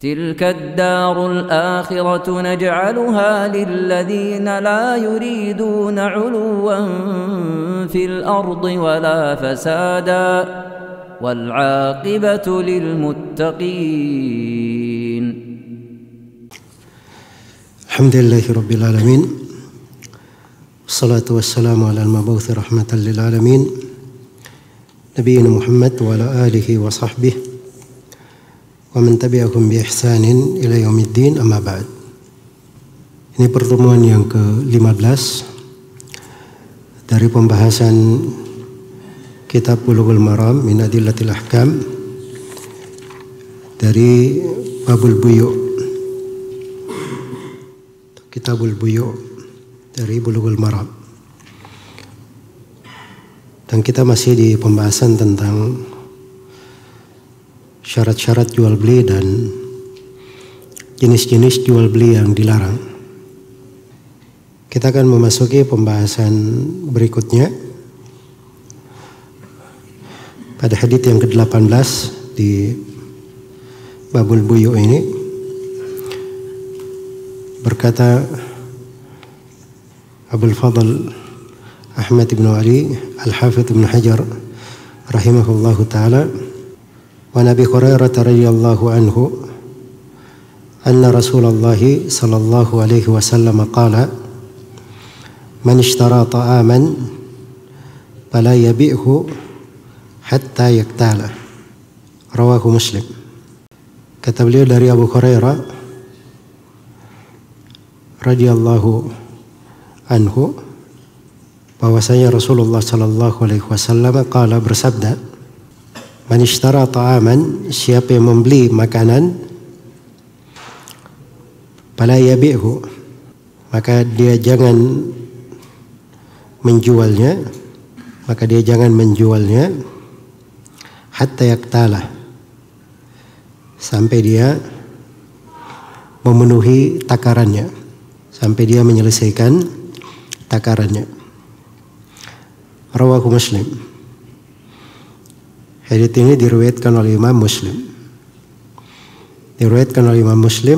تلك الدار الآخرة نجعلها للذين لا يريدون علوا في الأرض ولا فسادا والعاقبة للمتقين. الحمد لله رب العالمين والصلاة والسلام على المبعوث رحمة للعالمين نبينا محمد وعلى آله وصحبه ومن tabi'ahum bi ihsanin ila yaumiddin, amma ba'd. Ini pertemuan yang ke-15 dari pembahasan kitab Bulughul Maram min Adillatil Ahkam dari Babul Buyu', Kitabul Buyu' dari Bulughul Maram. Dan kita masih di pembahasan tentang syarat-syarat jual beli dan jenis-jenis jual beli yang dilarang. Kita akan memasuki pembahasan berikutnya pada hadits yang ke-18 di Babul Buyu' ini. Berkata Abul Fadl Ahmad ibn Ali Al-Hafidh ibn Hajar rahimahullahu ta'ala, wa Nabi Hurairah radhiyallahu anhu anna Rasulullah sallallahu alaihi wasallam qala man ishtara ta'aman fala yabi'hu hatta yaktala, rawahu Muslim. Kata beliau dari Abu Hurairah radhiyallahu anhu bahwasanya Rasulullah sallallahu alaihi wasallam qala, bersabda, man ishtara ta'aman, siapa yang membeli makanan, fala yabi'hu, maka dia jangan menjualnya, hatta yaktala, sampai dia memenuhi takarannya, sampai dia menyelesaikan takarannya. Rawahu Muslim. Hadits ini diriwayatkan oleh Imam Muslim.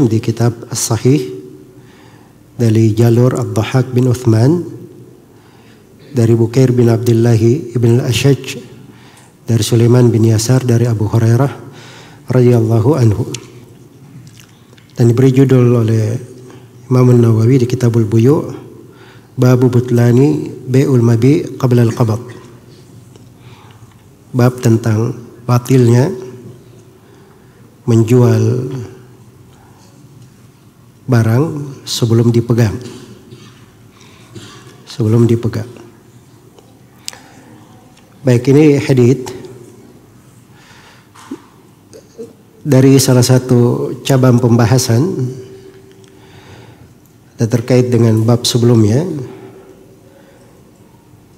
Di kitab As-Sahih dari jalur Ad-Dhahhak bin Uthman dari Bukair bin Abdullah ibn al-Ashaj dari Sulaiman bin Yasar dari Abu Hurairah radhiyallahu anhu, dan diberi judul oleh Imam Nawawi di Kitabul Buyu', Babu Butlani Bai'ul Mabi' Qabla al-Qabd, bab tentang batilnya menjual barang sebelum dipegang. Baik, ini hadits dari salah satu cabang pembahasan dan terkait dengan bab sebelumnya,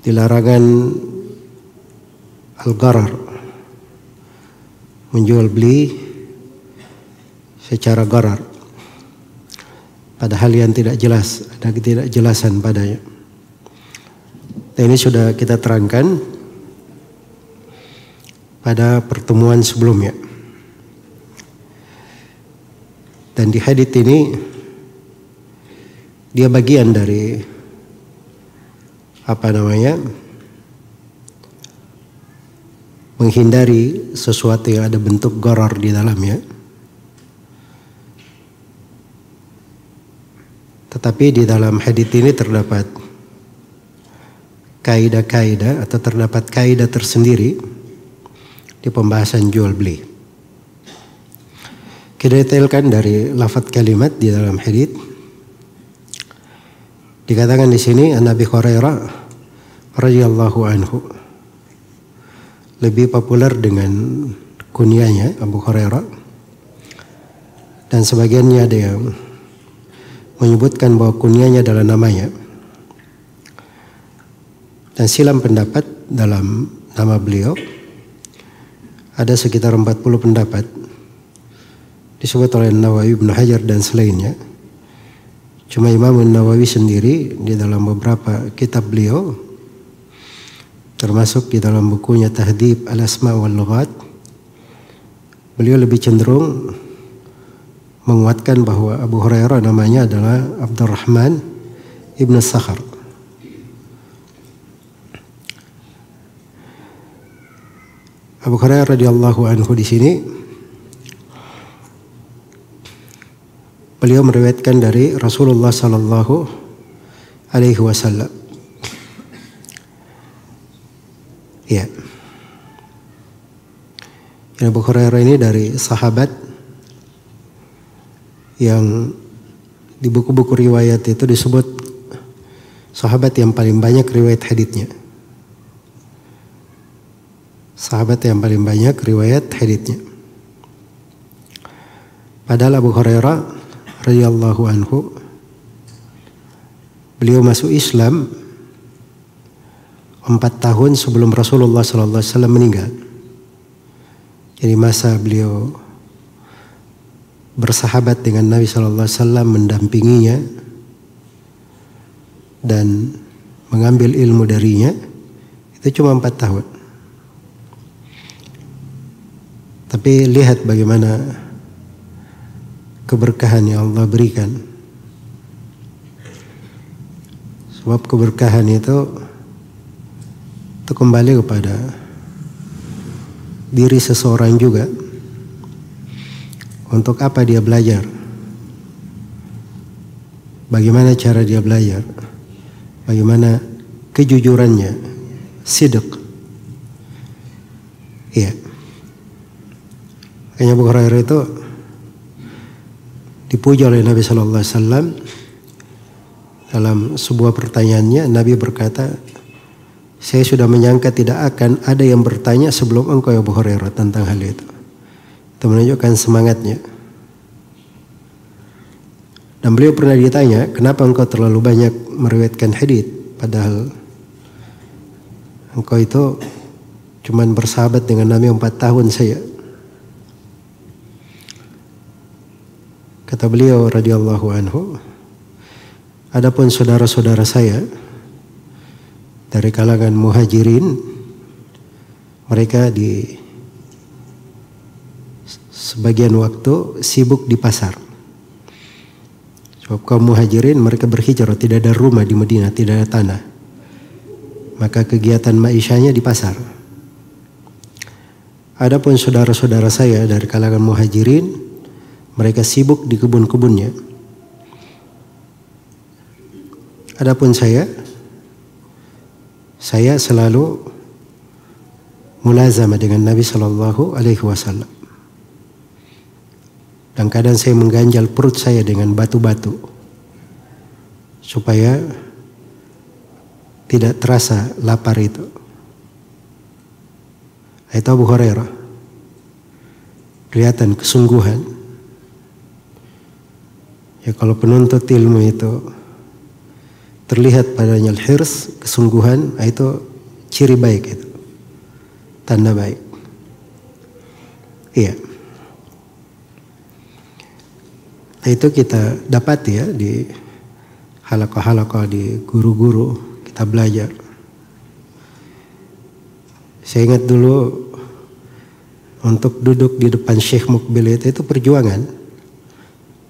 dilarangan al-gharar, menjual beli secara gharar, padahal yang tidak jelas, ada ketidakjelasan padanya. Dan ini sudah kita terangkan pada pertemuan sebelumnya. Dan di hadits ini dia bagian dari menghindari sesuatu yang ada bentuk gharar di dalamnya. Tetapi di dalam hadits ini terdapat kaidah-kaidah atau terdapat kaidah tersendiri di pembahasan jual beli. Kita detailkan dari lafaz kalimat di dalam hadits. Dikatakan di sini Nabi Hurairah radhiyallahu anhu, lebih populer dengan kunyahnya Abu Hurairah, dan sebagiannya ada yang menyebutkan bahwa kunyahnya adalah namanya. Dan silam pendapat dalam nama beliau, ada sekitar 40 pendapat disebut oleh Nawawi, Ibnu Hajar dan selainnya. Cuma Imam Nawawi sendiri di dalam beberapa kitab beliau, termasuk di dalam bukunya Tahdhib al-Asma wal Lughat, beliau lebih cenderung menguatkan bahwa Abu Hurairah namanya adalah Abdurrahman ibn Sakhar. Abu Hurairah radhiyallahu anhu di sini beliau meriwayatkan dari Rasulullah sallallahu alaihi wasallam. Ya. Abu Hurairah ini dari sahabat yang di buku-buku riwayat itu disebut sahabat yang paling banyak riwayat haditsnya. Sahabat yang paling banyak riwayat haditsnya. Padahal Abu Hurairah radhiyallahu anhu beliau masuk Islam 4 tahun sebelum Rasulullah sallallahu alaihi wasallam meninggal. Jadi masa beliau bersahabat dengan Nabi sallallahu alaihi wasallam, mendampinginya dan mengambil ilmu darinya itu cuma 4 tahun. Tapi lihat bagaimana keberkahan yang Allah berikan. Sebab keberkahan itu kembali kepada diri seseorang juga. Untuk apa dia belajar? Bagaimana cara dia belajar? Bagaimana kejujurannya? Sidq. Iya. Makanya Abu Hurairah itu dipuji oleh Nabi Sallallahu Alaihi Wasallam. Dalam sebuah pertanyaannya Nabi berkata, saya sudah menyangka tidak akan ada yang bertanya sebelum engkau ya Abu Hurairah tentang hal itu. Itu menunjukkan semangatnya. Dan beliau pernah ditanya, kenapa engkau terlalu banyak meriwayatkan hadits, padahal engkau itu cuman bersahabat dengan Nabi 4 tahun saja. Kata beliau radhiyallahu anhu, adapun saudara-saudara saya dari kalangan muhajirin, mereka di sebagian waktu sibuk di pasar. Sebab kaum muhajirin mereka berhijrah, tidak ada rumah di Madinah, tidak ada tanah. Maka kegiatan ma'isyahnya di pasar. Adapun saudara-saudara saya dari kalangan muhajirin, mereka sibuk di kebun-kebunnya. Adapun saya selalu mulazamah dengan Nabi Sallallahu Alaihi Wasallam. Dan kadang saya mengganjal perut saya dengan batu-batu supaya tidak terasa lapar itu. Itu Abu Hurairah. Kelihatan kesungguhan. Ya kalau penuntut ilmu itu terlihat padanya al-hirs, kesungguhan, itu ciri baik itu. Tanda baik. Iya. Nah, itu kita dapat ya di halaqah-halaqah, di guru-guru kita belajar. Saya ingat dulu untuk duduk di depan Syekh Mukbil itu perjuangan.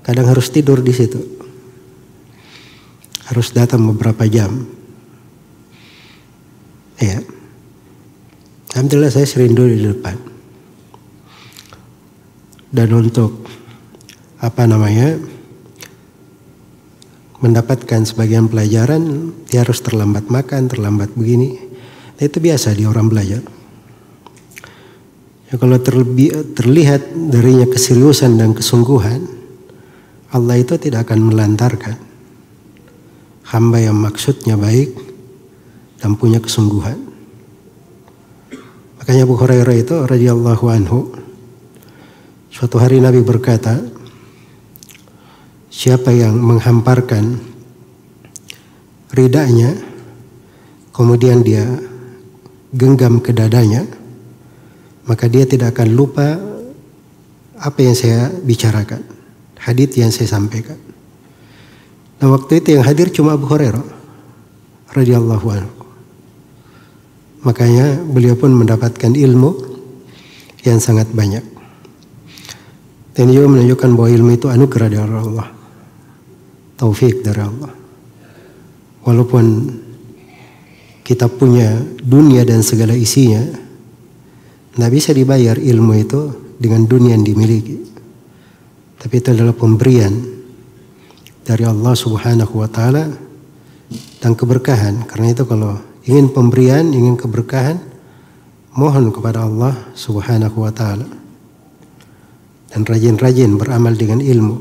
Kadang harus tidur di situ. Harus datang beberapa jam. Ya. Alhamdulillah saya sering duduk di depan. Dan untuk mendapatkan sebagian pelajaran, dia harus terlambat makan, terlambat begini. Nah, itu biasa di orang belajar. Ya, kalau terlihat darinya keseriusan dan kesungguhan, Allah itu tidak akan melantarkan hamba yang maksudnya baik dan punya kesungguhan. Makanya Abu Hurairah itu radhiyallahu anhu, suatu hari Nabi berkata, siapa yang menghamparkan ridanya, kemudian dia genggam ke dadanya, maka dia tidak akan lupa apa yang saya bicarakan. Hadits yang saya sampaikan. Nah waktu itu yang hadir cuma Abu Hurairah radhiyallahu anhu. Makanya beliau pun mendapatkan ilmu yang sangat banyak. Dan juga menunjukkan bahwa ilmu itu anugerah dari Allah, taufik dari Allah. Walaupun kita punya dunia dan segala isinya, tidak bisa dibayar ilmu itu dengan dunia yang dimiliki. Tapi itu adalah pemberian dari Allah Subhanahu wa Ta'ala dan keberkahan. Karena itu kalau ingin pemberian, ingin keberkahan, mohon kepada Allah Subhanahu wa Ta'ala. Dan rajin-rajin beramal dengan ilmu.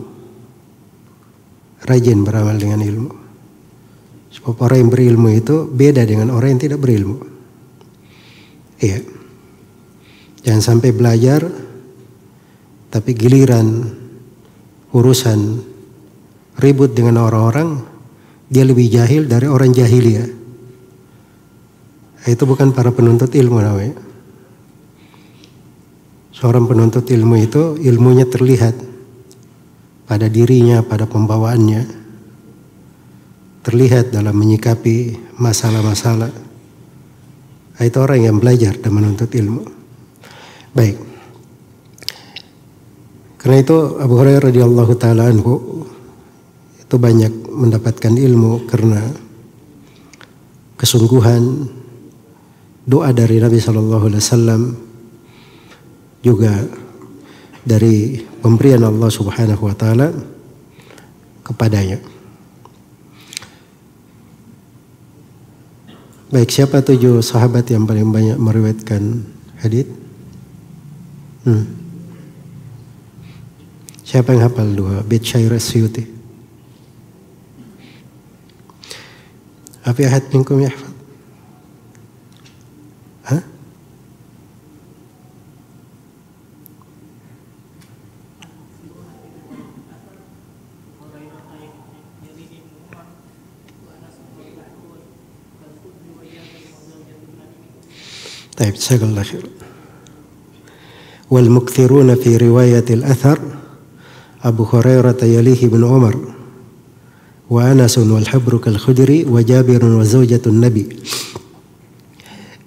Rajin beramal dengan ilmu. Sebab orang yang berilmu itu beda dengan orang yang tidak berilmu. Iya. Jangan sampai belajar, tapi giliran urusan ribut dengan orang-orang, dia lebih jahil dari orang jahiliyah. Itu bukan para penuntut ilmu namanya. Seorang penuntut ilmu itu ilmunya terlihat pada dirinya, pada pembawaannya. Terlihat dalam menyikapi masalah-masalah. Itu orang yang belajar dan menuntut ilmu. Baik. Karena itu Abu Hurairah radhiyallahu taala anhu itu banyak mendapatkan ilmu karena kesungguhan doa dari Nabi sallallahu alaihi wasallam, juga dari pemberian Allah Subhanahu wa Ta'ala kepadanya. Baik, siapa 7 sahabat yang paling banyak meriwayatkan hadits? Siapa yang hafal 2 bait syair As-Suyuti? Apa ahad minkum yahfaz? Hah? طيب جزاك الله خير. والمكثرون في رواية الأثر أبو هريرة يليه بن عمر وأنس والحبر كالخدري وجابر وزوجة النبي.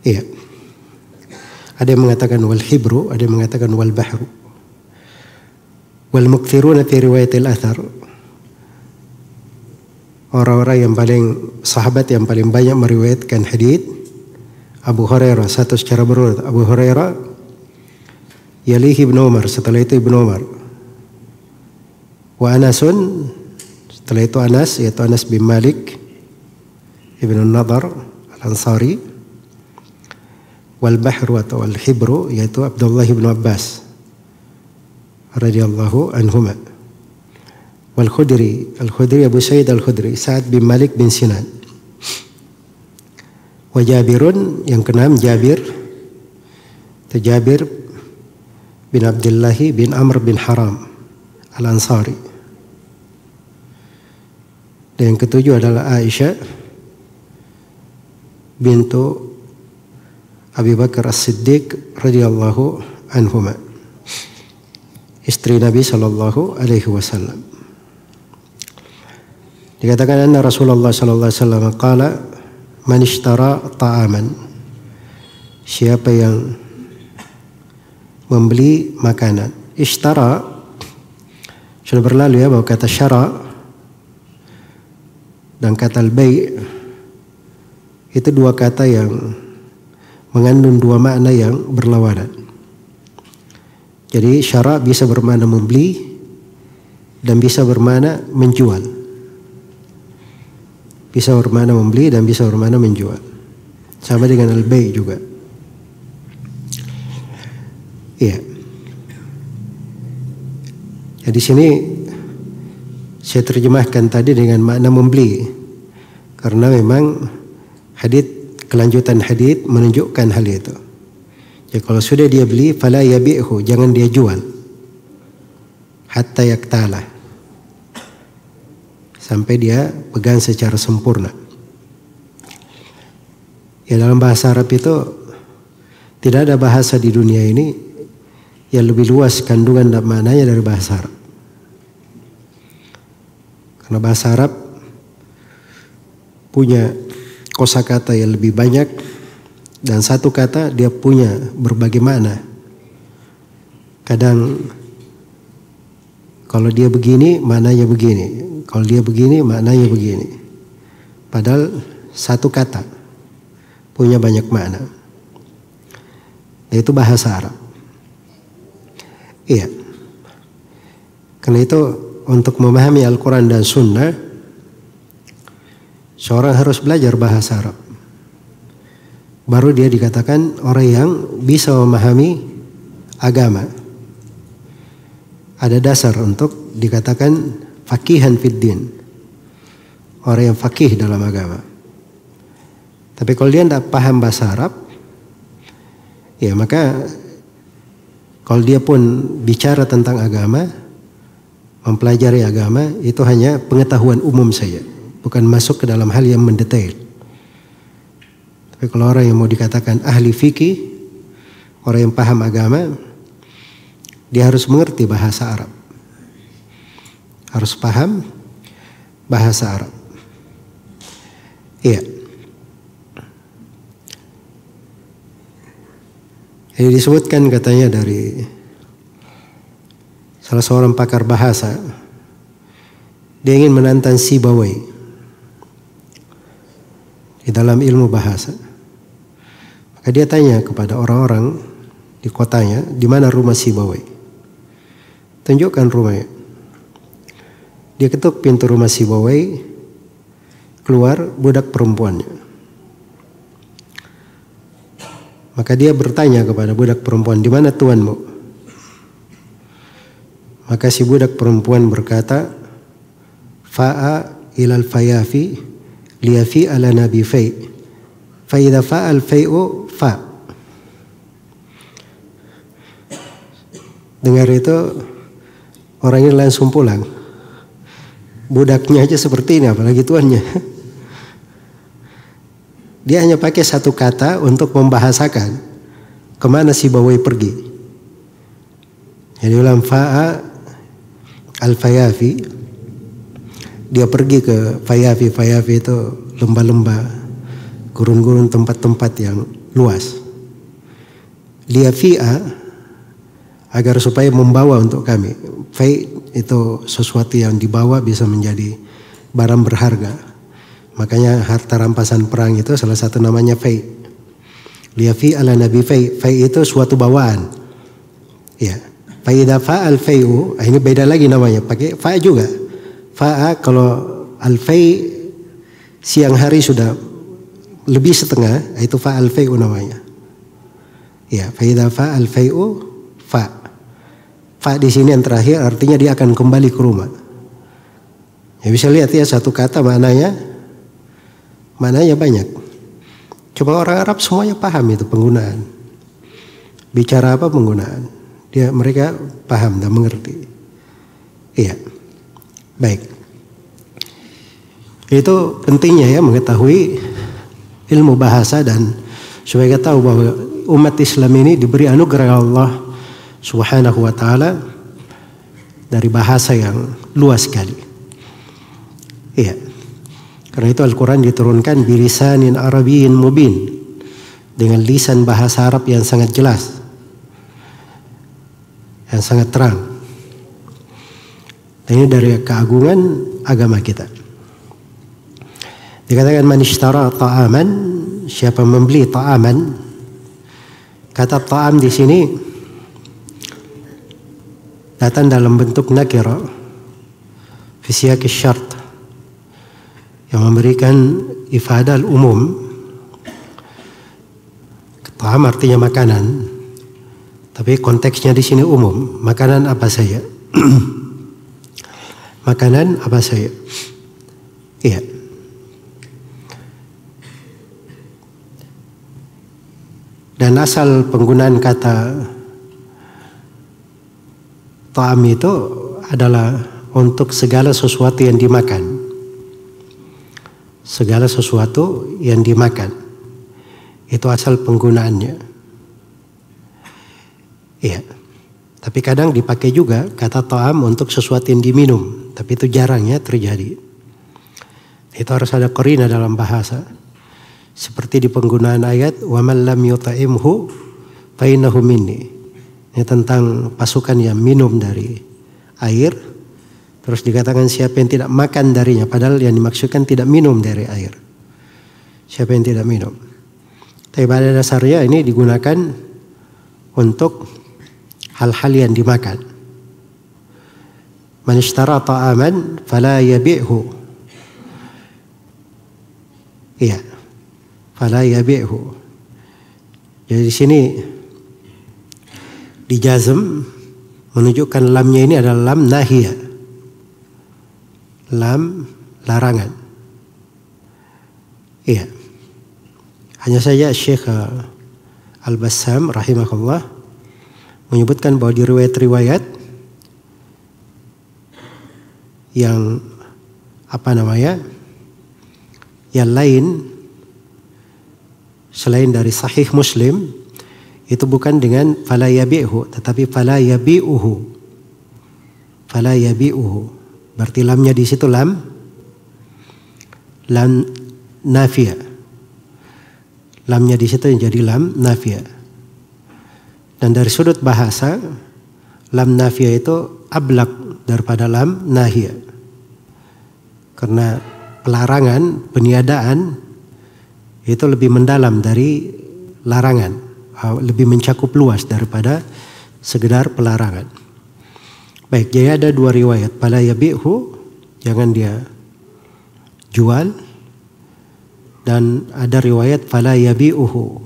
Iya. Ada yang mengatakan wal hibru, ada yang mengatakan wal bahru. Wal mukthiruna fi riwayatil athar. Orang-orang yang paling sahabat yang paling banyak meriwayatkan hadits Abu Hurairah, satu secara berurut. Abu Hurairah, yalihi Ibnu Umar, setelah itu Ibnu Umar. Wa Anasun, setelah itu Anas, yaitu Anas bin Malik Ibnu Nadar Al-Ansari. Wal bahru atau al-hibru, yaitu Abdullah bin Abbas radhiyallahu anhuma. Wal Khudri, Al-Khudri Abu Sa'id Al-Khudri, Sa'ad bin Malik bin Sinan. Wa Jabirun, yang keenam Jabir, itu Jabir bin Abdullah bin Amr bin Haram Al-Ansari. Dan yang ketujuh adalah Aisyah bintu Abi Bakar As-Siddiq radhiyallahu anhuma, istri Nabi sallallahu alaihi wasallam. Dikatakan anna Rasulullah sallallahu alaihi wasallam qala man ishtara ta'aman, siapa yang membeli makanan. Ishtara sudah berlalu ya, bahwa kata syara dan kata al-bai' itu dua kata yang mengandung dua makna yang berlawanan. Jadi syara bisa bermakna membeli dan bisa bermakna menjual. Bisa bermakna membeli dan bisa bermakna menjual. Sama dengan al-bai' juga. Iya. Ya, di sini saya terjemahkan tadi dengan makna membeli, karena memang hadits, kelanjutan hadits menunjukkan hal itu. Ya, kalau sudah dia beli, fala yabi'hu, jangan dia jual. Hatta yaktalah, sampai dia pegang secara sempurna. Ya, dalam bahasa Arab itu tidak ada bahasa di dunia ini yang lebih luas kandungan dan maknanya dari bahasa Arab. Karena bahasa Arab punya kosakata yang lebih banyak, dan satu kata dia punya berbagai makna. Kadang Kalau dia begini, maknanya begini. Kalau dia begini, maknanya begini. Padahal satu kata punya banyak makna. Yaitu bahasa Arab. Iya. Karena itu untuk memahami Al-Quran dan Sunnah, seorang harus belajar bahasa Arab. Baru dia dikatakan orang yang bisa memahami agama. Ada dasar untuk dikatakan faqihan fid din. Orang yang faqih dalam agama. Tapi kalau dia tidak paham bahasa Arab, ya maka kalau dia pun bicara tentang agama, mempelajari agama, itu hanya pengetahuan umum saja, bukan masuk ke dalam hal yang mendetail. Tapi kalau orang yang mau dikatakan ahli fikih, orang yang paham agama, dia harus mengerti bahasa Arab. Harus paham bahasa Arab. Iya. Ini disebutkan katanya dari salah seorang pakar bahasa. Dia ingin menantang Sibawai di dalam ilmu bahasa. Maka dia tanya kepada orang-orang di kotanya, di mana rumah Sibawai? Tunjukkan rumahnya. Dia ketuk pintu rumah Sibawai, keluar budak perempuannya. Maka dia bertanya kepada budak perempuan, di mana tuanmu? Maka si budak perempuan berkata, fa'a ilal fayafi liyafi ala nabi fai. Fa'idha fa'al fai'u fa'. Dengar itu, orang ini langsung pulang. Budaknya aja seperti ini, apalagi tuannya. Dia hanya pakai satu kata untuk membahasakan kemana si Bawai pergi. Jadi ulang fa'a al-fayafi. Dia pergi ke fayafi. Fayafi itu lembah-lembah, gurun-gurun, tempat-tempat yang luas. Dia fi'a agar supaya membawa untuk kami. Fai itu sesuatu yang dibawa bisa menjadi barang berharga. Makanya harta rampasan perang itu salah satu namanya fai. Liyafi ala nabi fai. Fai itu suatu bawaan. Ya. Fa'idha fa'al fai'u, ini beda lagi namanya, pakai fa' juga. Fa'a kalau al-fai siang hari sudah lebih setengah, itu fa'al fai'u namanya. Ya, fa'idha fa'al fai'u fa'. Fa' di sini yang terakhir artinya dia akan kembali ke rumah. Ya bisa lihat ya, satu kata maknanya banyak. Coba orang Arab semuanya paham itu penggunaan. Bicara apa penggunaan. Mereka paham dan mengerti. Iya. Baik. Itu pentingnya ya mengetahui ilmu bahasa dan supaya kita tahu bahwa umat Islam ini diberi anugerah Allah Subhanahu wa ta'ala dari bahasa yang luas sekali. Iya. Karena itu Al-Quran diturunkan bilisanin Arabiyyin mubin, dengan lisan bahasa Arab yang sangat jelas, yang sangat terang. Dan ini dari keagungan agama kita. Dikatakan man ishtara ta'aman, siapa membeli ta'aman. Kata ta'am di sini datang dalam bentuk nakira fi siyaq syart, yang memberikan ifadah umum. Ta'am artinya makanan, tapi konteksnya di sini umum. Makanan apa saja? Makanan apa saja? Iya. Dan asal penggunaan kata ta'am itu adalah untuk segala sesuatu yang dimakan. Segala sesuatu yang dimakan. Itu asal penggunaannya. Iya. Tapi kadang dipakai juga kata ta'am untuk sesuatu yang diminum. Tapi itu jarang ya terjadi. Itu harus ada qarina dalam bahasa. Seperti di penggunaan ayat wa man lam yuta'imhu fa innahu minni. Ini tentang pasukan yang minum dari air, Terus dikatakan siapa yang tidak makan darinya, padahal yang dimaksudkan tidak minum dari air. Siapa yang tidak minum. Tapi pada dasarnya ini digunakan untuk hal-hal yang dimakan. Man ishtara ta'aman fala yabi'hu. Iya. Fala yabi'hu. Jadi di sini dijazm menunjukkan lamnya ini adalah lam nahiyah. Lam larangan. Iya. Hanya saja Syekh Al-Bassam rahimahullah menyebutkan bahwa di riwayat-riwayat yang yang lain selain dari Sahih Muslim itu bukan dengan fala yabi'hu, tetapi fala yabi'uhu. Fala yabi'uhu. Berarti lamnya di situ lam nafiyah. Lamnya di situ jadi lam nafiyah. Dan dari sudut bahasa, lam nafiyah itu ablaq daripada lam nahiyah. Karena pelarangan, peniadaan itu lebih mendalam dari larangan, lebih mencakup luas daripada sekedar pelarangan. Baik, jadi ada dua riwayat. Fala yabi'hu, jangan dia jual. Dan ada riwayat fala yabi'uhu.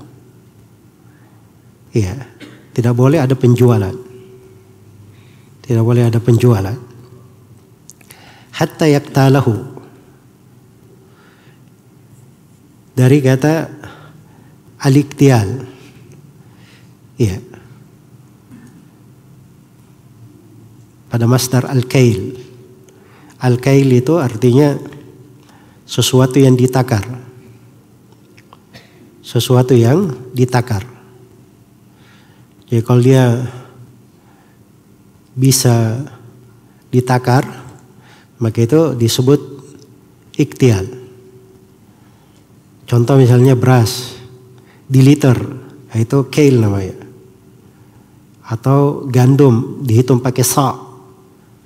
Iya, tidak boleh ada penjualan. Tidak boleh ada penjualan. Hatta yaktalahu. Dari kata al-iktial. Iya. Pada masdar al-kail. Al-kail itu artinya sesuatu yang ditakar. Sesuatu yang ditakar. Jadi kalau dia bisa ditakar, maka itu disebut iktial. Contoh misalnya beras di liter, itu kail namanya. Atau gandum dihitung pakai sa',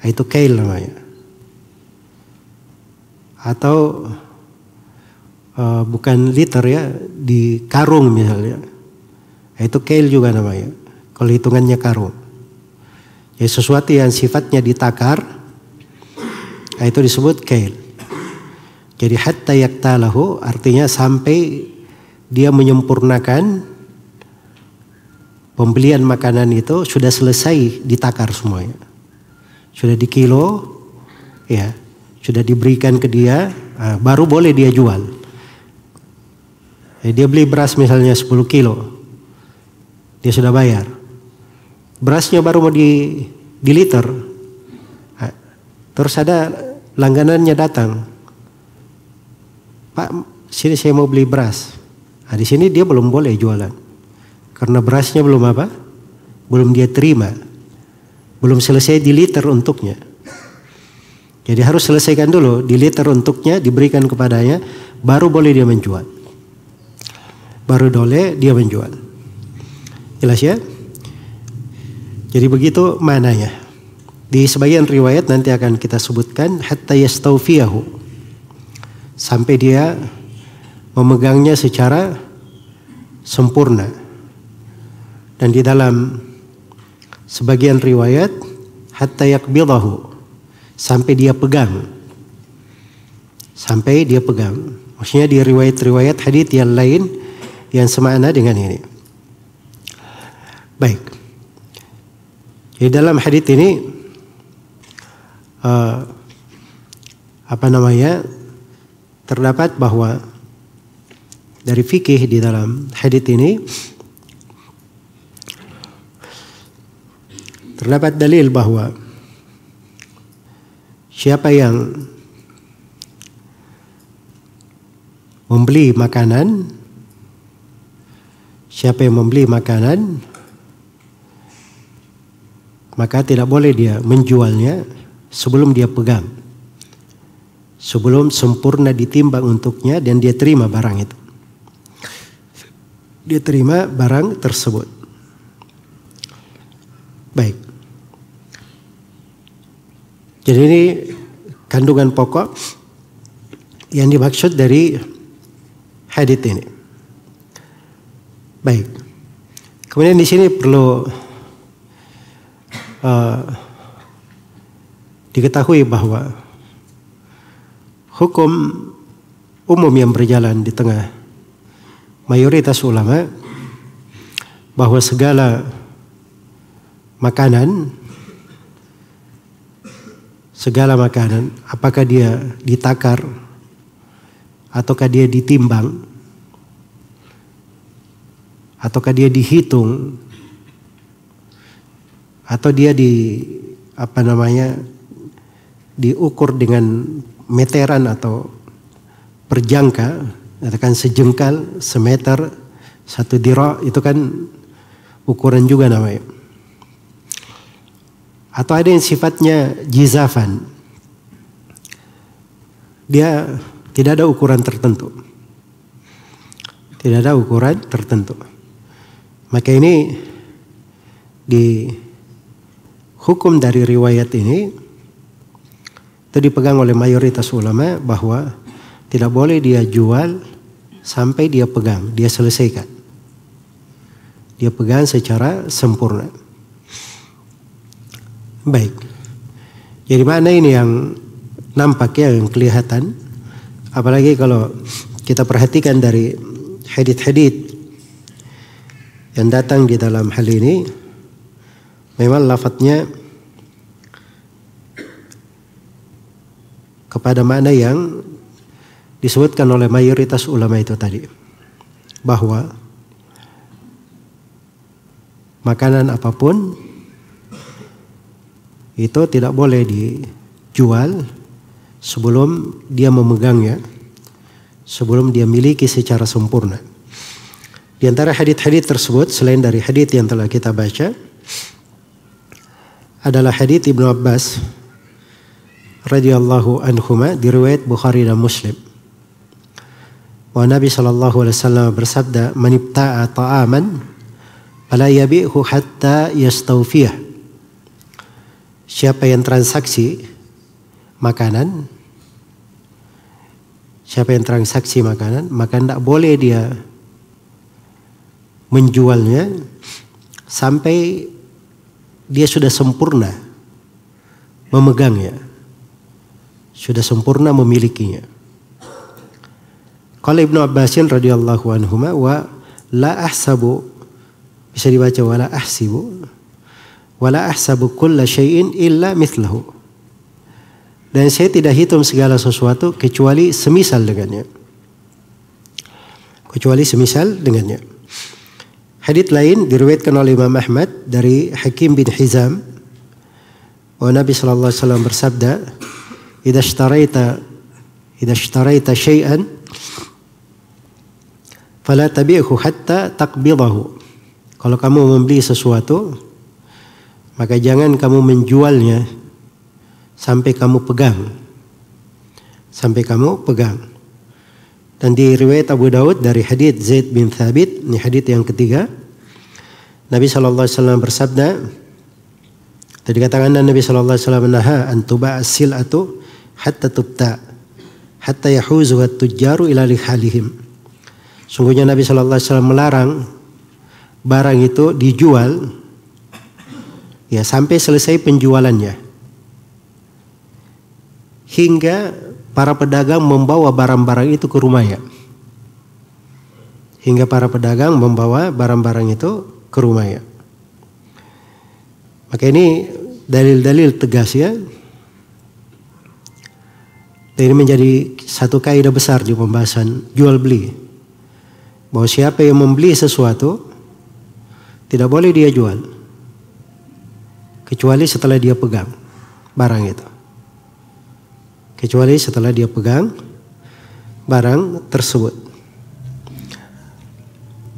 itu kail namanya. Atau bukan liter ya, di karung misalnya, itu kail juga namanya. Kalau hitungannya karung. Jadi sesuatu yang sifatnya ditakar, itu disebut kail. Jadi hatta yaktalahu artinya sampai dia menyempurnakan pembelian makanan itu sudah selesai ditakar semuanya. Sudah dikilo, ya, sudah diberikan ke dia, baru boleh dia jual. Dia beli beras misalnya 10 kilo, dia sudah bayar. Berasnya baru mau di liter. Terus ada langganannya datang, Pak, sini saya mau beli beras. Nah, di sini dia belum boleh jualan, karena berasnya belum belum dia terima, belum selesai di liter untuknya. Jadi harus selesaikan dulu di liter untuknya, diberikan kepadanya, baru boleh dia menjual. Baru boleh dia menjual. Jelas ya? Jadi begitu maknanya. Di sebagian riwayat nanti akan kita sebutkan hatta yastawfiyahu, sampai dia memegangnya secara sempurna. Dan di dalam sebagian riwayat hatta yakbidahu, sampai dia pegang. Sampai dia pegang. Maksudnya di riwayat-riwayat hadits yang lain yang semakna dengan ini. Baik. Di dalam hadits ini terdapat bahwa dari fikih di dalam hadits ini terdapat dalil bahwa siapa yang membeli makanan, maka tidak boleh dia menjualnya sebelum dia pegang, sebelum sempurna ditimbang untuknya dan dia terima barang itu. Dia terima barang tersebut. Baik. Jadi ini kandungan pokok yang dimaksud dari hadits ini. Baik. Kemudian di sini perlu diketahui bahwa hukum umum yang berjalan di tengah mayoritas ulama bahwa segala makanan apakah dia ditakar ataukah dia ditimbang ataukah dia dihitung atau dia diukur dengan meteran atau per jangka, katakan sejengkal, semeter, 1 dira, itu kan ukuran juga namanya. Atau ada yang sifatnya jizafan, dia tidak ada ukuran tertentu. Tidak ada ukuran tertentu. Maka ini di hukum dari riwayat ini itu dipegang oleh mayoritas ulama bahwa tidak boleh dia jual sampai dia pegang, dia selesaikan. Dia pegang secara sempurna. Baik. Jadi mana ini yang nampak ya, yang kelihatan. Apalagi kalau kita perhatikan dari hadits-hadits yang datang di dalam hal ini, memang lafadznya kepada makna yang disebutkan oleh mayoritas ulama itu tadi, bahwa makanan apapun itu tidak boleh dijual sebelum dia memegangnya, sebelum dia miliki secara sempurna. Di antara hadits-hadits tersebut, selain dari hadits yang telah kita baca, adalah hadits Ibnu Abbas radhiyallahu anhuma, diriwayat Bukhari dan Muslim. Bahwa Nabi SAW bersabda, "Man ibta'a ta'aman fala yabi'hu hatta yastawfiyah." Siapa yang transaksi makanan, maka tidak boleh dia menjualnya sampai dia sudah sempurna memegangnya, sudah sempurna memilikinya. Qala Ibnu Abbasin radhiyallahu anhuma, wa la ahsabu, bisa dibaca wala ahsabu kulla syai'in illa mithlahu. Dan saya tidak hitung segala sesuatu kecuali semisal dengannya. Hadits lain diriwayatkan oleh Imam Ahmad dari Hakim bin Hizam, bahwa Nabi sallallahu alaihi wasallam bersabda, "Idza ishtaraita syai'an fala tabi'hu hatta taqbidahu." Kalau kamu membeli sesuatu, maka jangan kamu menjualnya sampai kamu pegang. Dan di riwayat Abu Daud dari hadits Zaid bin Thabit, ini hadits yang ketiga, Nabi SAW bersabda, tadi katakan Nabi SAW naha an tuba'a sil'atu hatta tubta hatta yahuzuha at-tujjaru ila lihalihim. Sungguhnya Nabi SAW melarang barang itu dijual ya sampai selesai penjualannya, hingga para pedagang membawa barang-barang itu ke rumahnya. Maka ini dalil-dalil tegas ya. Dan ini menjadi satu kaidah besar di pembahasan jual beli, bahwa siapa yang membeli sesuatu tidak boleh dia jual kecuali setelah dia pegang barang itu.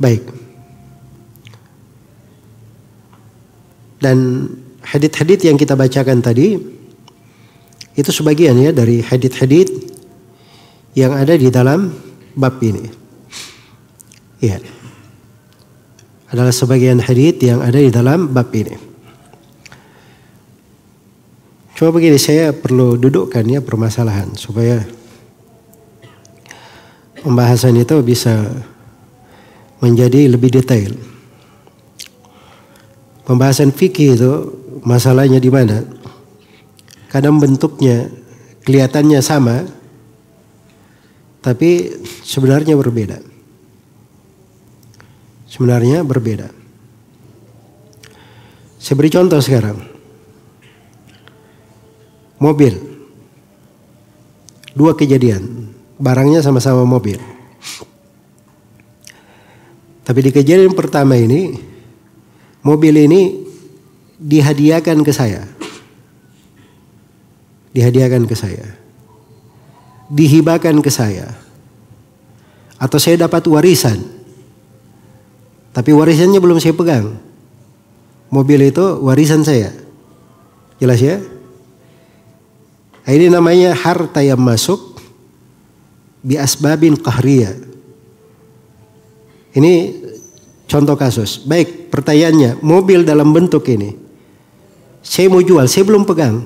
Baik. Dan hadits-hadits yang kita bacakan tadi itu sebagian ya dari hadits-hadits yang ada di dalam bab ini. Iya. Adalah sebagian hadits yang ada di dalam bab ini. Coba begini, saya perlu dudukkan ya permasalahan supaya pembahasan itu bisa menjadi lebih detail. Pembahasan fikih itu masalahnya di mana? Kadang bentuknya kelihatannya sama, tapi sebenarnya berbeda. Sebenarnya berbeda. Saya beri contoh sekarang. Mobil. Dua kejadian. Barangnya sama-sama mobil. Tapi di kejadian pertama ini, mobil ini dihadiahkan ke saya. Dihadiahkan ke saya. Dihibahkan ke saya. Atau saya dapat warisan. Tapi warisannya belum saya pegang. Mobil itu warisan saya. Jelas ya? Ini namanya harta yang masuk bi asbabin qahriyah. Ini contoh kasus. Baik, pertanyaannya, mobil dalam bentuk ini saya mau jual, saya belum pegang.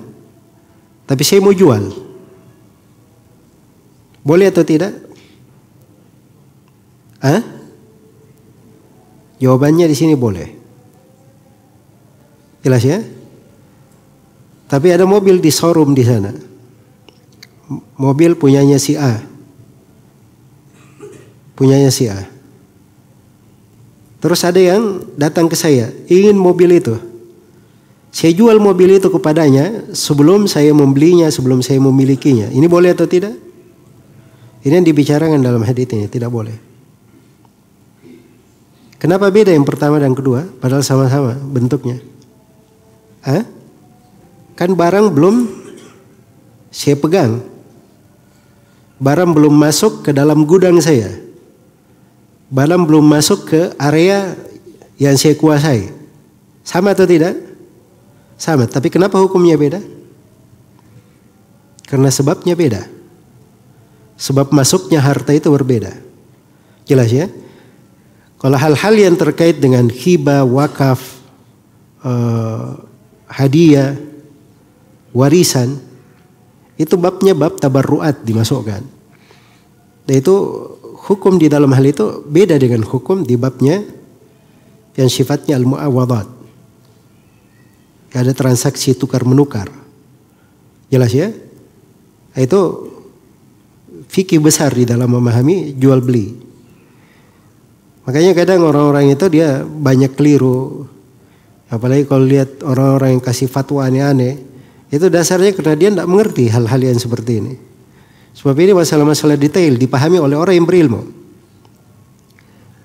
Tapi saya mau jual. Boleh atau tidak? Jawabannya di sini boleh. Jelas ya? Tapi ada mobil di showroom di sana. Mobil punyanya si A. Punyanya si A. Terus ada yang datang ke saya, ingin mobil itu. Saya jual mobil itu kepadanya sebelum saya membelinya, sebelum saya memilikinya. Ini boleh atau tidak? Ini yang dibicarakan dalam hadits ini, tidak boleh. Kenapa beda yang pertama dan kedua? Padahal sama-sama bentuknya. Kan barang belum saya pegang. Barang belum masuk ke dalam gudang saya. Barang belum masuk ke area yang saya kuasai. Sama atau tidak? Sama. Tapi kenapa hukumnya beda? Karena sebabnya beda. Sebab masuknya harta itu berbeda. Jelas ya? Kalau hal-hal yang terkait dengan hibah, wakaf, hadiah, warisan, itu babnya bab tabarruat dimasukkan. Dan itu hukum di dalam hal itu beda dengan hukum di babnya yang sifatnya al-mu'awadhat. Ada transaksi tukar menukar. Jelas ya? Itu fikih besar di dalam memahami jual beli. Makanya kadang orang-orang itu dia banyak keliru. Apalagi kalau lihat orang-orang yang kasih fatwa aneh-aneh, itu dasarnya karena dia tidak mengerti hal-hal yang seperti ini. Sebab ini masalah-masalah detail dipahami oleh orang yang berilmu.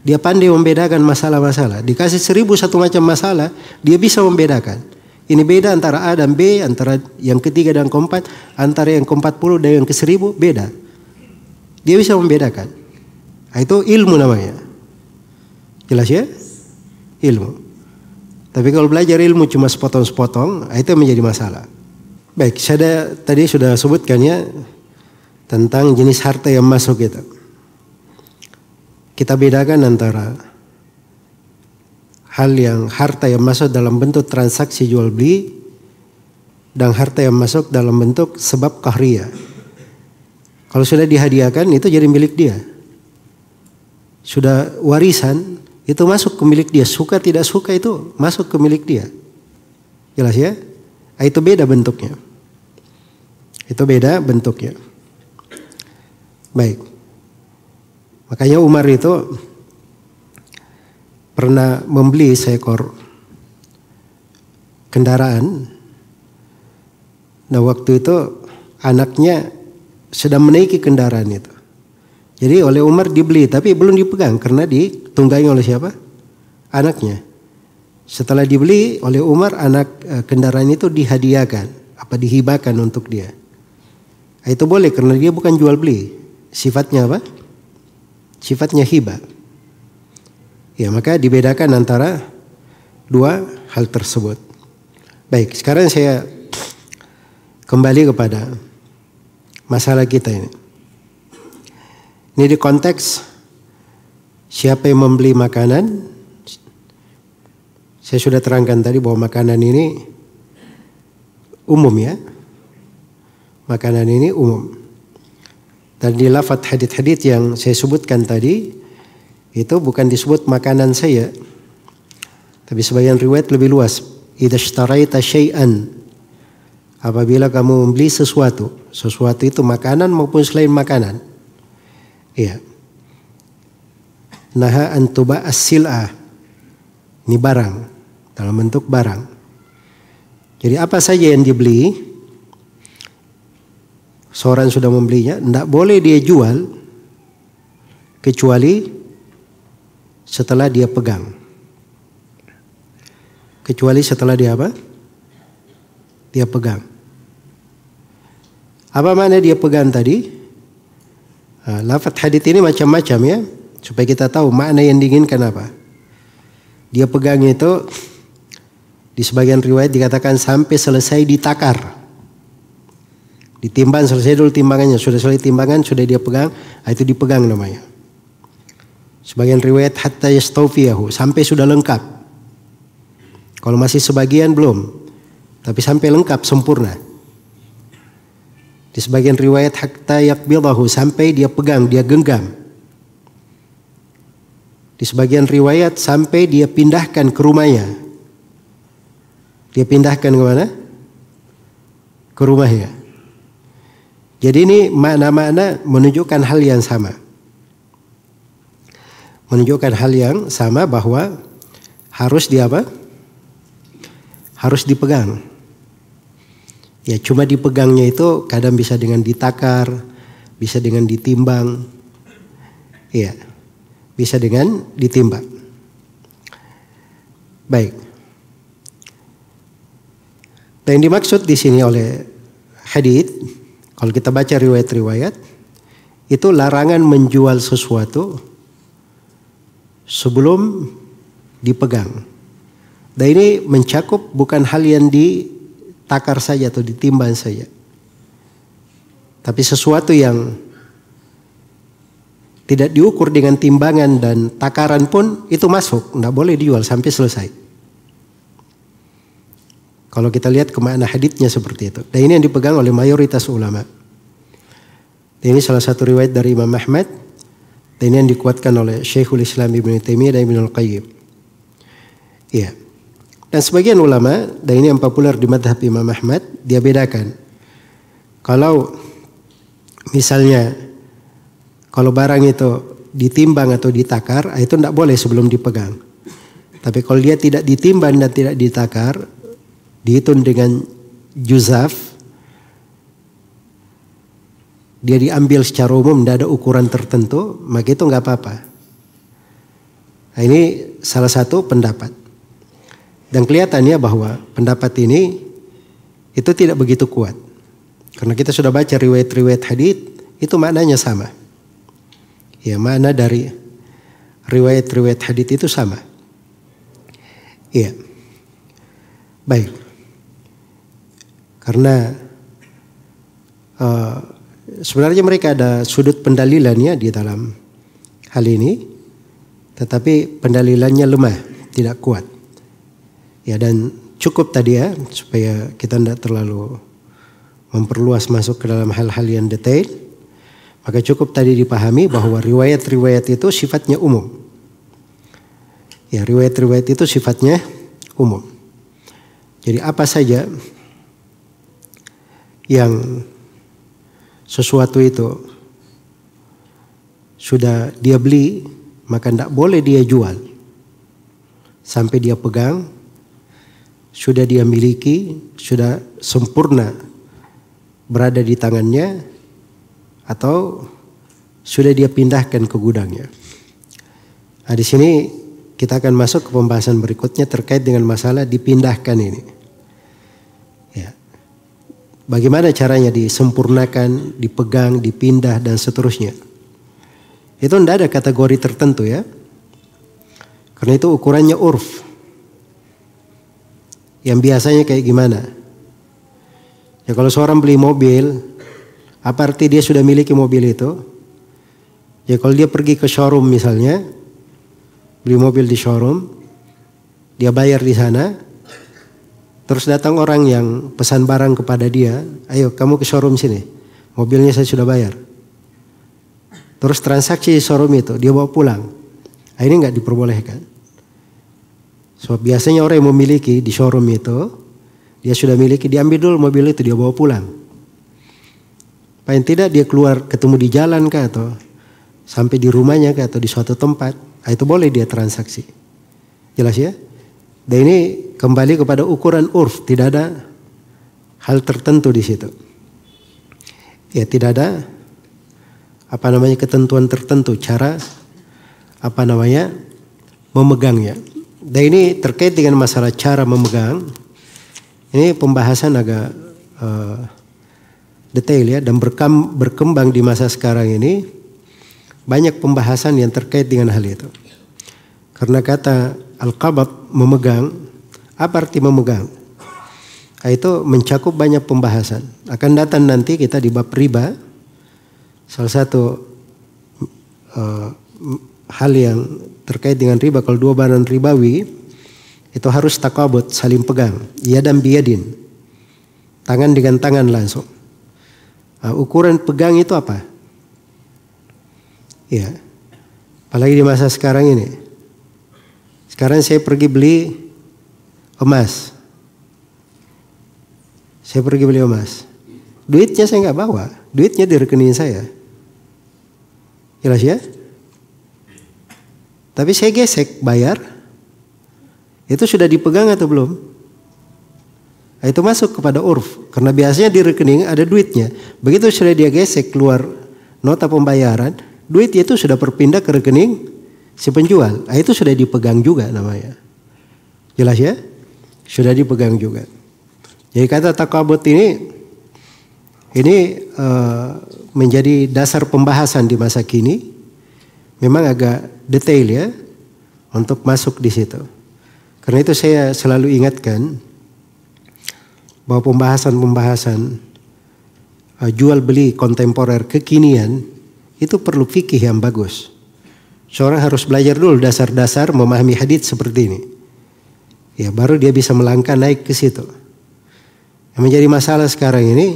Dia pandai membedakan masalah-masalah. Dikasih 1001 macam masalah, dia bisa membedakan. Ini beda antara A dan B, antara yang ketiga dan keempat, antara yang ke-40 dan yang ke-1000, beda. Dia bisa membedakan. Nah, itu ilmu namanya. Jelas ya? Ilmu. Tapi kalau belajar ilmu cuma sepotong-sepotong, itu menjadi masalah. Baik, saya tadi sudah sebutkan ya tentang jenis harta yang masuk itu. Kita bedakan antara hal yang harta yang masuk dalam bentuk transaksi jual beli dan harta yang masuk dalam bentuk sebab qahriyah. Kalau sudah dihadiahkan itu jadi milik dia. Sudah warisan itu masuk ke milik dia. Suka tidak suka itu masuk ke milik dia. Jelas ya? Itu beda bentuknya. Itu beda bentuknya. Baik. Makanya Umar itu pernah membeli seekor kendaraan. Nah waktu itu anaknya sedang menaiki kendaraan itu. Jadi oleh Umar dibeli tapi belum dipegang karena ditunggangi oleh siapa? Anaknya. Setelah dibeli oleh Umar, kendaraan itu dihadiahkan, dihibahkan untuk dia. Itu boleh karena dia bukan jual beli. Sifatnya apa? Sifatnya hibah. Ya, maka dibedakan antara dua hal tersebut. Baik, sekarang saya kembali kepada masalah kita ini. Ini di konteks siapa yang membeli makanan. Saya sudah terangkan tadi bahwa makanan ini umum ya. Makanan ini umum. Dan di lafadz hadits-hadits yang saya sebutkan tadi, itu bukan disebut makanan saya. Tapi sebagian riwayat lebih luas. Idza ishtaraita syai'an, apabila kamu membeli sesuatu itu makanan maupun selain makanan. Iya. Naha an tuba'as sil'ah. Ini barang, dalam bentuk barang. Jadi apa saja yang dibeli, seorang sudah membelinya, tidak boleh dia jual kecuali setelah dia pegang. Kecuali setelah dia apa? Dia pegang. Apa makna dia pegang tadi? Lafadz hadits ini macam-macam ya, supaya kita tahu makna yang diinginkan apa. Dia pegang itu di sebagian riwayat dikatakan sampai selesai ditakar. Ditimbang, selesai dulu timbangannya, sudah selesai timbangan, sudah dia pegang, itu dipegang namanya. Sebagian riwayat hatta yastawfiyahu, sampai sudah lengkap. Kalau masih sebagian belum, tapi sampai lengkap sempurna. Di sebagian riwayat hatta yakbidahu, sampai dia pegang, dia genggam. Di sebagian riwayat sampai dia pindahkan ke rumahnya. Dia pindahkan ke mana? Ke rumahnya. Jadi ini makna-makna menunjukkan hal yang sama. Menunjukkan hal yang sama bahwa harus di apa? Harus dipegang. Ya cuma dipegangnya itu kadang bisa dengan ditakar, bisa dengan ditimbang. Iya. Bisa dengan ditimbang. Baik. Dan yang dimaksud di sini oleh hadits, kalau kita baca riwayat-riwayat, itu larangan menjual sesuatu sebelum dipegang. Dan ini mencakup bukan hal yang ditakar saja atau ditimbang saja, tapi sesuatu yang tidak diukur dengan timbangan dan takaran pun itu masuk, tidak boleh dijual sampai selesai. Kalau kita lihat ke makna haditsnya seperti itu. Dan ini yang dipegang oleh mayoritas ulama. Dan ini salah satu riwayat dari Imam Ahmad. Dan ini yang dikuatkan oleh Syekhul Islam Ibnu Taimiyah dan Ibnu Al-Qayyim. Iya. Dan sebagian ulama, dan ini yang populer di madhab Imam Ahmad, dia bedakan. Kalau misalnya kalau barang itu ditimbang atau ditakar, itu tidak boleh sebelum dipegang. Tapi kalau dia tidak ditimbang dan tidak ditakar, dihitung dengan juzaf, dia diambil secara umum, tidak ada ukuran tertentu, maka itu nggak apa-apa. Nah, ini salah satu pendapat. Dan kelihatannya bahwa pendapat ini itu tidak begitu kuat. Karena kita sudah baca riwayat-riwayat hadits, itu maknanya sama. Ya, makna dari riwayat-riwayat hadits itu sama. Iya. Baik. Karena sebenarnya mereka ada sudut pendalilannya di dalam hal ini, tetapi pendalilannya lemah, tidak kuat. Ya, dan cukup tadi ya, supaya kita tidak terlalu memperluas masuk ke dalam hal-hal yang detail. Maka cukup tadi dipahami bahwa riwayat-riwayat itu sifatnya umum. Ya, riwayat-riwayat itu sifatnya umum. Jadi apa saja yang sesuatu itu sudah dia beli, maka tidak boleh dia jual sampai dia pegang, sudah dia miliki, sudah sempurna berada di tangannya, atau sudah dia pindahkan ke gudangnya. Nah, di sini kita akan masuk ke pembahasan berikutnya terkait dengan masalah dipindahkan ini. Ya. Bagaimana caranya disempurnakan, dipegang, dipindah, dan seterusnya. Itu tidak ada kategori tertentu ya. Karena itu ukurannya urf. Yang biasanya kayak gimana? Ya kalau seorang beli mobil, apa arti dia sudah miliki mobil itu? Ya kalau dia pergi ke showroom misalnya, beli mobil di showroom, dia bayar di sana, Terus datang orang yang pesan barang kepada dia, ayo kamu ke showroom sini, mobilnya saya sudah bayar. Terus transaksi di showroom itu dia bawa pulang. Nah, ini nggak diperbolehkan. Sebab biasanya orang yang memiliki di showroom itu, dia sudah miliki, diambil dulu mobil itu dia bawa pulang. Paling tidak dia keluar ketemu di jalan kah atau sampai di rumahnya kah atau di suatu tempat, nah, itu boleh dia transaksi. Jelas ya? Dan ini kembali kepada ukuran urf, tidak ada hal tertentu di situ. Ya tidak ada ketentuan tertentu cara memegangnya. Dan ini terkait dengan masalah cara memegang. Ini pembahasan agak detail ya, dan berkembang di masa sekarang ini banyak pembahasan yang terkait dengan hal itu. Karena kata al-qabd memegang, apa arti memegang? Itu mencakup banyak pembahasan. Akan datang nanti kita di bab riba. Salah satu hal yang terkait dengan riba, kalau dua barang ribawi itu harus taqabud, saling pegang, yadan biyadin, tangan dengan tangan langsung. Ukuran pegang itu apa? Ya, apalagi di masa sekarang ini. Sekarang saya pergi beli emas. Duitnya saya nggak bawa, duitnya di rekening saya. Jelas ya? Tapi saya gesek bayar, itu sudah dipegang atau belum? Nah, itu masuk kepada urf, karena biasanya di rekening ada duitnya. Begitu sudah dia gesek keluar nota pembayaran, duit itu sudah berpindah ke rekening si penjual. Nah, itu sudah dipegang juga namanya. Jelas ya? Sudah dipegang juga. Jadi kata taqabud ini menjadi dasar pembahasan di masa kini. Memang agak detail ya untuk masuk di situ. Karena itu saya selalu ingatkan bahwa pembahasan jual beli kontemporer kekinian itu perlu fikih yang bagus. Seorang harus belajar dulu dasar-dasar memahami hadits seperti ini. Ya, baru dia bisa melangkah naik ke situ. Yang menjadi masalah sekarang ini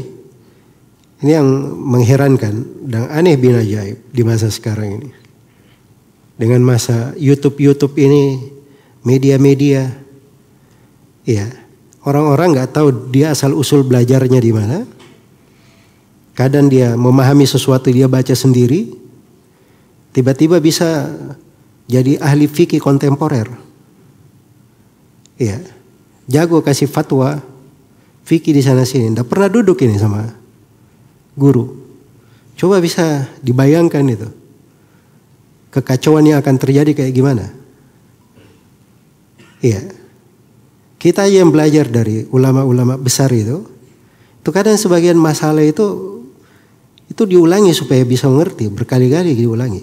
yang mengherankan dan aneh bin ajaib di masa sekarang ini. Dengan masa YouTube ini, media-media, ya orang-orang nggak tahu dia asal usul belajarnya di mana. Kadang dia memahami sesuatu dia baca sendiri, tiba-tiba bisa jadi ahli fikih kontemporer. Ya, jago kasih fatwa fikih di sana sini. Nggak pernah duduk ini sama guru. Coba bisa dibayangkan itu. Kekacauan yang akan terjadi kayak gimana? Iya. Kita yang belajar dari ulama-ulama besar itu kadang sebagian masalah itu diulangi supaya bisa mengerti, berkali-kali diulangi.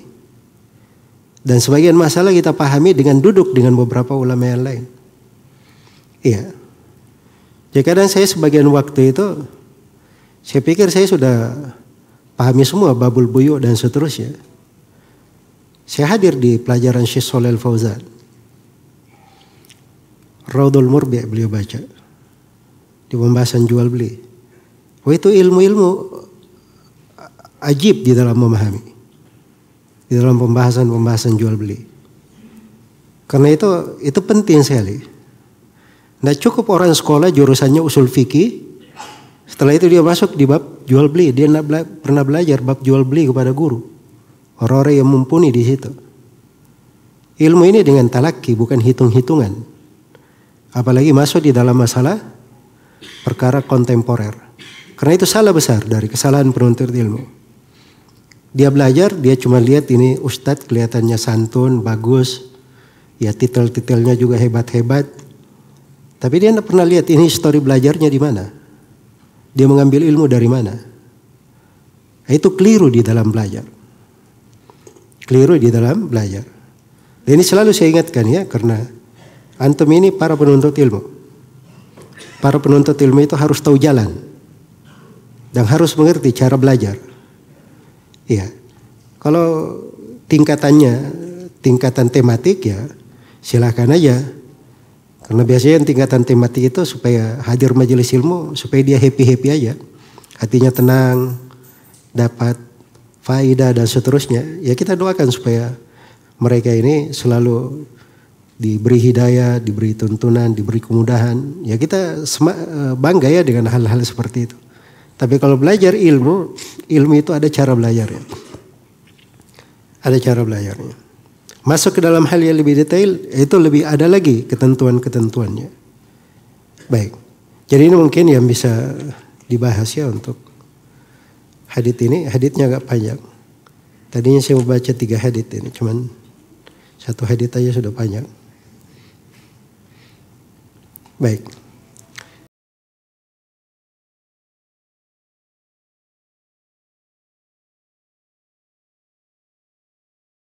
Dan sebagian masalah kita pahami dengan duduk dengan beberapa ulama yang lain. Iya. Jadi kadang saya sebagian waktu itu saya pikir saya sudah pahami semua babul buyu dan seterusnya. Saya hadir di pelajaran Syekh Shalih Al-Fauzan. Raudhul Murbi' beliau baca di pembahasan jual beli. Oh, itu ilmu-ilmu ajib di dalam memahami, di dalam pembahasan jual beli. Karena itu penting sekali. Nggak cukup orang sekolah jurusannya usul fikih, setelah itu dia masuk di bab jual beli. Dia nggak pernah belajar bab jual beli kepada guru. Orang-orang yang mumpuni di situ. Ilmu ini dengan talaki, bukan hitung-hitungan. Apalagi masuk di dalam masalah perkara kontemporer. Karena itu salah besar dari kesalahan penuntut ilmu. Dia belajar, dia cuma lihat ini ustadz kelihatannya santun, bagus. Ya titel-titelnya juga hebat-hebat. Tapi dia tidak pernah lihat ini histori belajarnya di mana. Dia mengambil ilmu dari mana. Itu keliru di dalam belajar. Dan ini selalu saya ingatkan ya, karena antum ini para penuntut ilmu. Para penuntut ilmu itu harus tahu jalan dan harus mengerti cara belajar. Iya. Kalau tingkatan tematik ya silakan aja. Karena biasanya yang tingkatan tematik itu supaya hadir majelis ilmu, supaya dia happy-happy aja. Hatinya tenang, dapat faidah dan seterusnya. Ya kita doakan supaya mereka ini selalu diberi hidayah, diberi tuntunan, diberi kemudahan. Ya kita bangga ya dengan hal-hal seperti itu. Tapi kalau belajar ilmu itu ada cara belajarnya. Ada cara belajarnya. Masuk ke dalam hal yang lebih detail, itu lebih ada lagi ketentuan-ketentuannya. Baik. Jadi ini mungkin yang bisa dibahas ya untuk hadits ini. Haditsnya agak panjang. Tadinya saya mau baca 3 hadits ini, cuman 1 hadits aja sudah panjang. Baik.